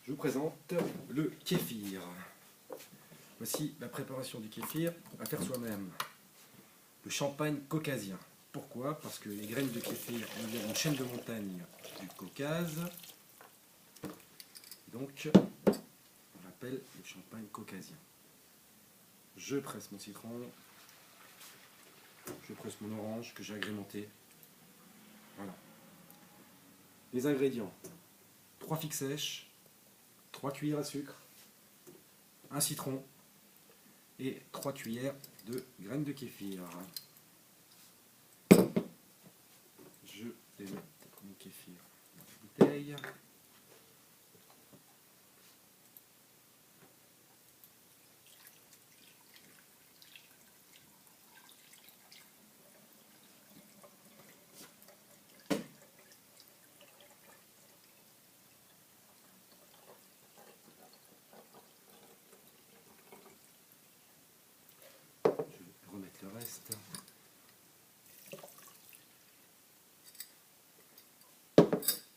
Je vous présente le kéfir. Voici la préparation du kéfir à faire soi-même. Le champagne caucasien. Pourquoi? Parce que les graines de kéfir viennent d'une chaîne de montagne du Caucase. Donc, on l'appelle le champagne caucasien. Je presse mon citron. Je presse mon orange que j'ai agrémenté. Voilà. Les ingrédients: 3 figues sèches, 3 cuillères à sucre, un citron et 3 cuillères de graines de kéfir. Je vais mettre mon kéfir dans la bouteille. Je vais remettre le reste.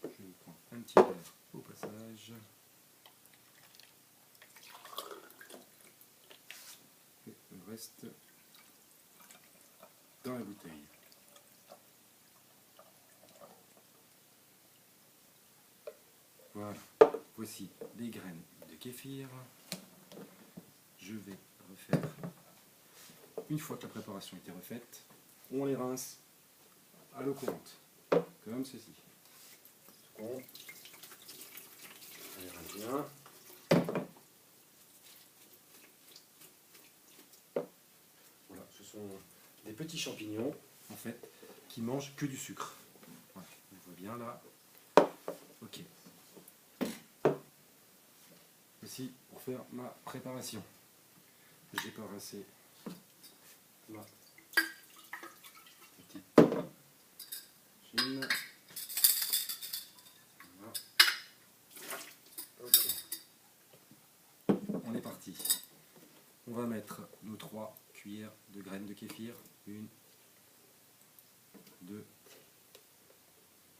Je vais prendre un petit verre au passage. Et le reste dans la bouteille. Voilà, voici les graines de kéfir. Je vais refaire, une fois que la préparation a été refaite, on les rince à l'eau courante, comme ceci. On les rince bien. Voilà, ce sont des petits champignons, en fait, qui mangent que du sucre. Voilà, on voit bien là. Ok. Voici pour faire ma préparation. J'ai pas rincé ma petite chine. Voilà. Ok. On est parti. On va mettre nos 3 cuillères de graines de kéfir. 1, 2,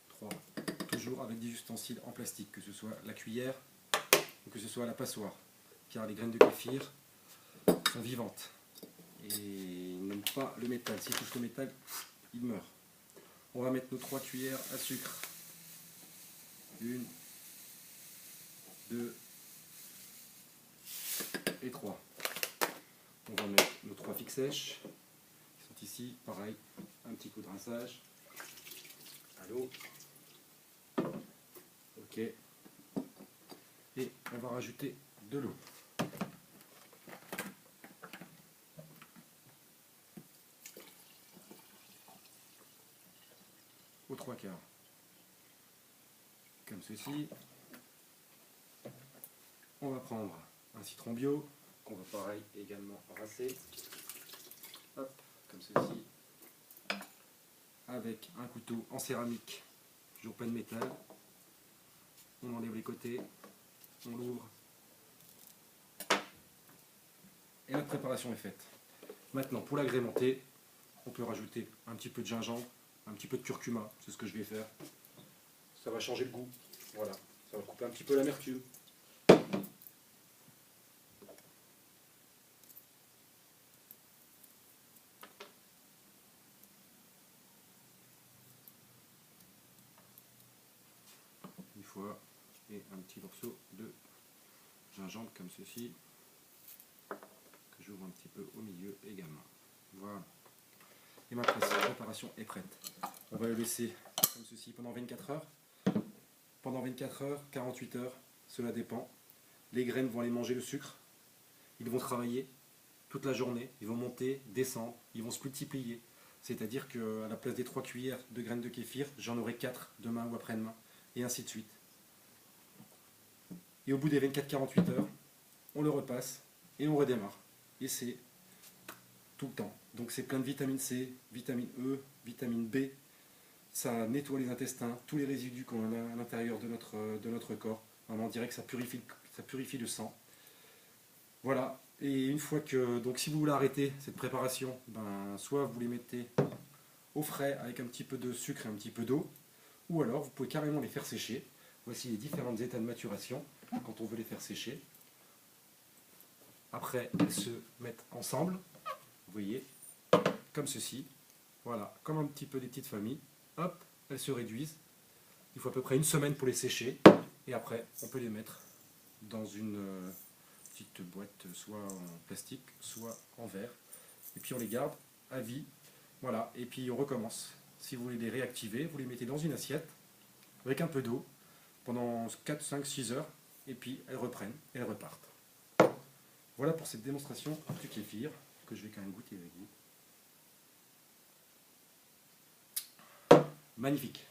3. Toujours avec des ustensiles en plastique, que ce soit la cuillère ou que ce soit la passoire. Car les graines de kéfir sont vivantes et ils n'aiment pas le métal. S'ils touchent le métal, ils meurent. On va mettre nos 3 cuillères à sucre. 1, 2 et 3. On va mettre nos 3 figues sèches qui sont ici. Pareil, un petit coup de rinçage à l'eau. Ok. Et on va rajouter de l'eau. Aux 3/4. Comme ceci. On va prendre un citron bio, qu'on va pareil également rincer. Hop, comme ceci. Avec un couteau en céramique, toujours pas de métal. On enlève les côtés, on l'ouvre. Et la préparation est faite. Maintenant, pour l'agrémenter, on peut rajouter un petit peu de gingembre, un petit peu de curcuma, c'est ce que je vais faire. Ça va changer le goût, voilà, ça va couper un petit peu l'amertume. Une fois, et un petit morceau de gingembre comme ceci, que j'ouvre un petit peu au milieu également. Voilà. Et ma préparation est prête. On va le laisser comme ceci pendant 24 heures. Pendant 24 heures, 48 heures, cela dépend. Les graines vont aller manger le sucre. Ils vont travailler toute la journée. Ils vont monter, descendre. Ils vont se multiplier. C'est-à-dire qu'à la place des 3 cuillères de graines de kéfir, j'en aurai 4 demain ou après-demain. Et ainsi de suite. Et au bout des 24-48 heures, on le repasse et on redémarre. Et c'est tout le temps. Donc c'est plein de vitamine C, vitamine E, vitamine B. Ça nettoie les intestins, tous les résidus qu'on a à l'intérieur de notre corps. On dirait que ça purifie le sang. Voilà. Et une fois que, donc si vous voulez arrêter cette préparation, ben, soit vous les mettez au frais avec un petit peu de sucre et un petit peu d'eau, ou alors vous pouvez carrément les faire sécher. Voici les différents états de maturation quand on veut les faire sécher. Après, elles se mettent ensemble, vous voyez, comme ceci. Voilà, comme un petit peu des petites familles. Hop, elles se réduisent. Il faut à peu près une semaine pour les sécher. Et après, on peut les mettre dans une petite boîte, soit en plastique, soit en verre. Et puis on les garde à vie. Voilà, et puis on recommence. Si vous voulez les réactiver, vous les mettez dans une assiette avec un peu d'eau pendant 4, 5, 6 heures. Et puis elles reprennent et elles repartent. Voilà pour cette démonstration du kéfir que je vais quand même goûter avec vous. Magnifique.